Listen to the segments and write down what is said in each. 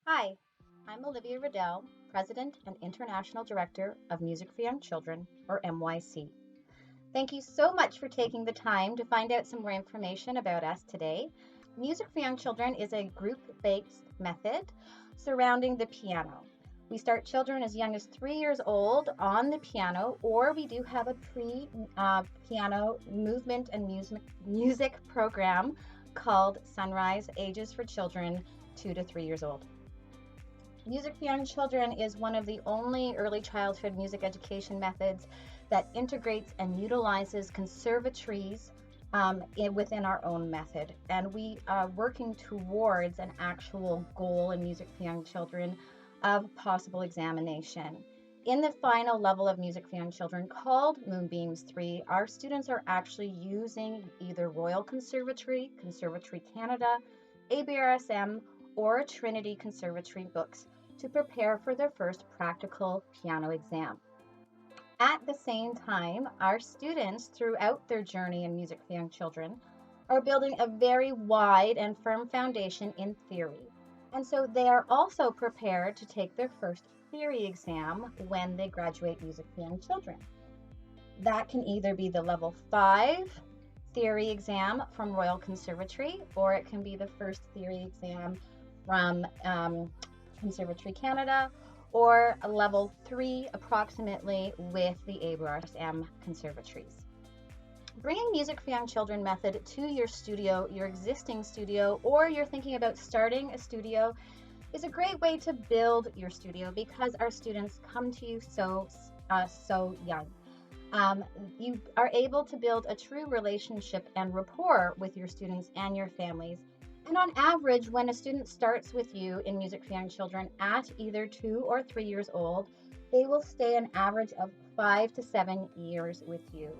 Hi, I'm Olivia Riddell, President and International Director of Music for Young Children, or MYC. Thank you so much for taking the time to find out some more information about us today. Music for Young Children is a group based method surrounding the piano. We start children as young as 3 years old on the piano, or we do have a pre piano movement and music program called Sunrise, ages for children 2 to 3 years old. Music for Young Children is one of the only early childhood music education methods that integrates and utilizes conservatories within our own method. And we are working towards an actual goal in Music for Young Children of possible examination. In the final level of Music for Young Children, called Moonbeams 3, our students are actually using either Royal Conservatory, Conservatory Canada, ABRSM, or Trinity Conservatory books to prepare for their first practical piano exam. At the same time, our students throughout their journey in Music for Young Children are building a very wide and firm foundation in theory. And so they are also prepared to take their first theory exam when they graduate Music for Young Children. That can either be the level 5 theory exam from Royal Conservatory, or it can be the first theory exam from Conservatory Canada, or a level 3 approximately with the ABRSM conservatories. Bringing Music for Young Children method to your studio, your existing studio, or you're thinking about starting a studio is a great way to build your studio because our students come to you so young. You are able to build a true relationship and rapport with your students and your families. And on average, when a student starts with you in Music for Young Children at either 2 or 3 years old, they will stay an average of 5 to 7 years with you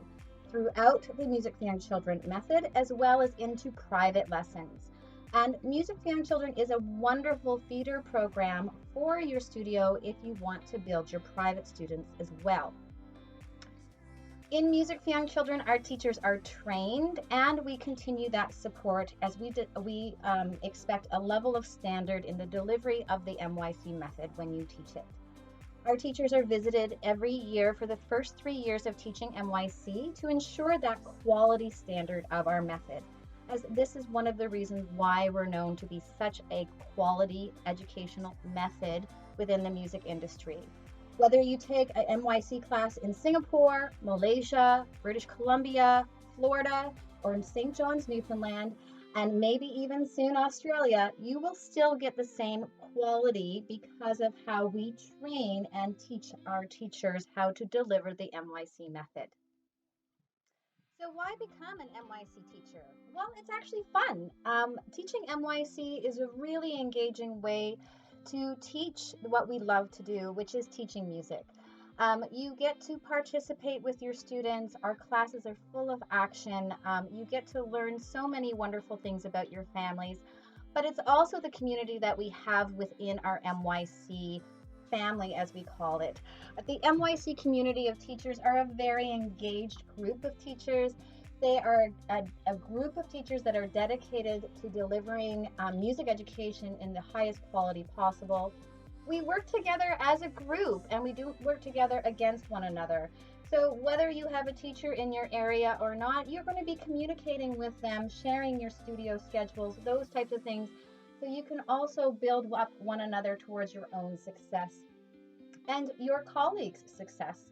throughout the Music for Young Children method, as well as into private lessons. And Music for Young Children is a wonderful feeder program for your studio if you want to build your private students as well. In Music for Young Children, our teachers are trained, and we continue that support as we expect a level of standard in the delivery of the MYC method when you teach it. Our teachers are visited every year for the first 3 years of teaching MYC to ensure that quality standard of our method, as this is one of the reasons why we're known to be such a quality educational method within the music industry. Whether you take an MYC class in Singapore, Malaysia, British Columbia, Florida, or in St. John's, Newfoundland, and maybe even soon Australia, you will still get the same quality because of how we train and teach our teachers how to deliver the MYC method. So why become an MYC teacher? Well, it's actually fun. Teaching MYC is a really engaging way to teach what we love to do, which is teaching music. You get to participate with your students. Our classes are full of action. You get to learn so many wonderful things about your families, but it's also the community that we have within our MYC family, as we call it. The MYC community of teachers are a very engaged group of teachers. They are a group of teachers that are dedicated to delivering music education in the highest quality possible. We work together as a group, and we do work together against one another. So whether you have a teacher in your area or not, you're going to be communicating with them, sharing your studio schedules, those types of things, so you can also build up one another towards your own success and your colleagues' success.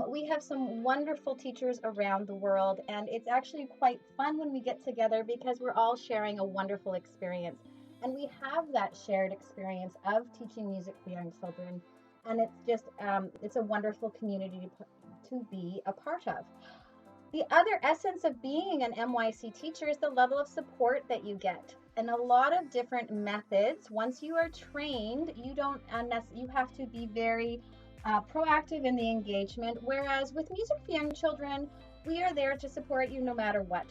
We have some wonderful teachers around the world, and it's actually quite fun when we get together because we're all sharing a wonderful experience. And we have that shared experience of teaching music for young children, and it's a wonderful community to be a part of. The other essence of being an MYC teacher is the level of support that you get. And a lot of different methods. Once you are trained, you have to be very proactive in the engagement. Whereas with Music for Young Children, we are there to support you no matter what.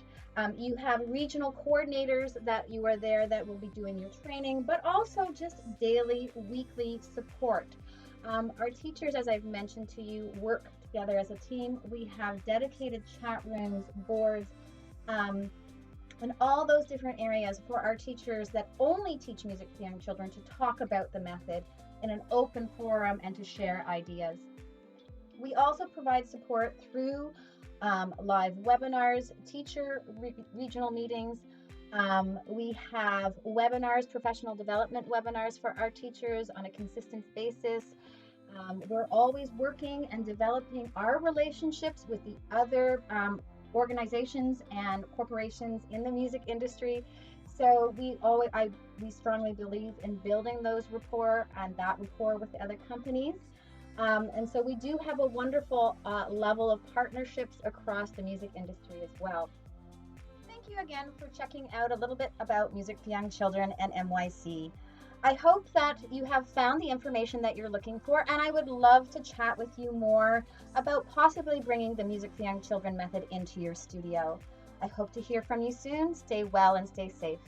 You have regional coordinators that you are there that will be doing your training, but also just daily, weekly support. Our teachers, as I've mentioned to you, work together as a team. We have dedicated chat rooms, boards, and all those different areas for our teachers that only teach music to young children to talk about the method in an open forum and to share ideas. We also provide support through live webinars, regional meetings. We have webinars, professional development webinars for our teachers on a consistent basis. We're always working and developing our relationships with the other organizations and corporations in the music industry. So we strongly believe in building those rapport and that rapport with the other companies. And so we do have a wonderful level of partnerships across the music industry as well. Thank you again for checking out a little bit about Music for Young Children and MYC. I hope that you have found the information that you're looking for, and I would love to chat with you more about possibly bringing the Music for Young Children method into your studio. I hope to hear from you soon. Stay well and stay safe.